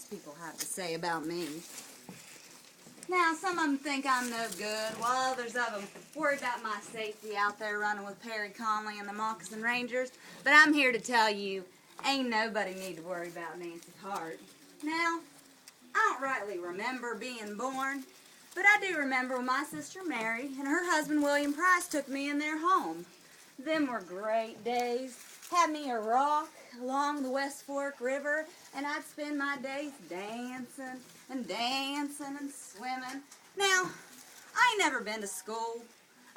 people have to say about me. Now, some of them think I'm no good, while others of them worry about my safety out there running with Perry Conley and the Moccasin Rangers. But I'm here to tell you, ain't nobody need to worry about Nancy Hart. Now, I don't rightly remember being born, but I do remember when my sister Mary and her husband William Price took me in their home. Them were great days. Had me a rock along the West Fork River, and I'd spend my days dancing and dancing and swimming. Now, I ain't never been to school.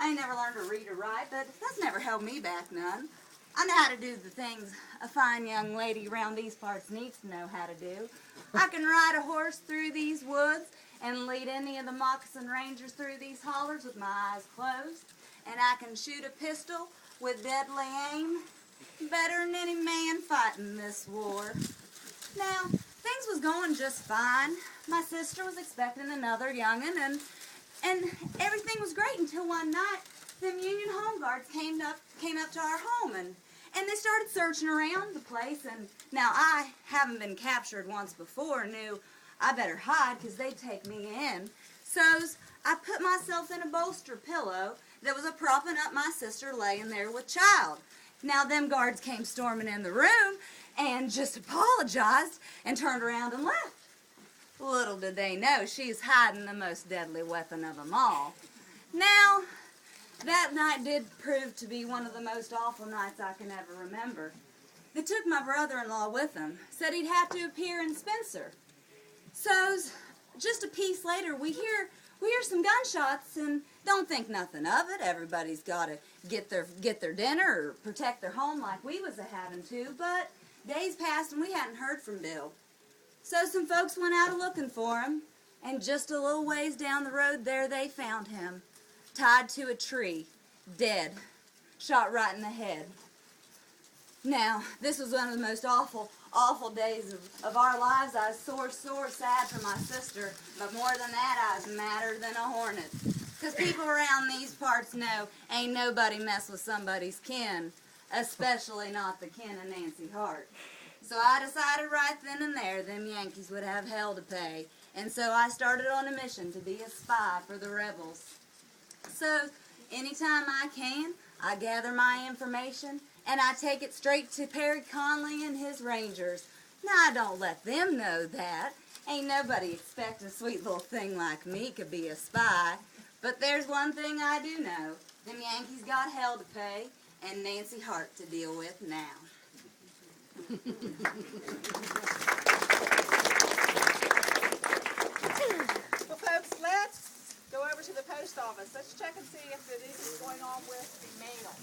I ain't never learned to read or write, but that's never held me back none. I know how to do the things a fine young lady around these parts needs to know how to do. I can ride a horse through these woods and lead any of the Moccasin Rangers through these hollers with my eyes closed. And I can shoot a pistol with deadly aim better than any man fighting this war. Now, things was going just fine. My sister was expecting another young'un, and everything was great until one night them Union Home Guards came up to our home, and they started searching around the place. And now I haven't been captured once before, knew I better hide because they'd take me in. So's I put myself in a bolster pillow that was a-propping up my sister laying there with child. Now them guards came storming in the room and just apologized and turned around and left. Little did they know she's hiding the most deadly weapon of them all. Now, that night did prove to be one of the most awful nights I can ever remember. They took my brother-in-law with them, said he'd have to appear in Spencer. So's just a piece later, we hear some gunshots and don't think nothing of it. Everybody's got to get their dinner or protect their home like we was a-having to. But days passed and we hadn't heard from Bill. So some folks went out a-looking for him, and just a little ways down the road there they found him, tied to a tree, dead, shot right in the head. Now, this was one of the most awful days of our lives. I was sore sad for my sister, but more than that, I was madder than a hornet. Because people around these parts know ain't nobody mess with somebody's kin, especially not the kin of Nancy Hart. So I decided right then and there them Yankees would have hell to pay, and so I started on a mission to be a spy for the rebels. So anytime I can, I gather my information, and I take it straight to Perry Conley and his Rangers. Now, I don't let them know that. Ain't nobody expect a sweet little thing like me could be a spy. But there's one thing I do know. Them Yankees got hell to pay, and Nancy Hart to deal with now. Well, folks, let's go over to the post office. Let's check and see if anything's going on with the mail.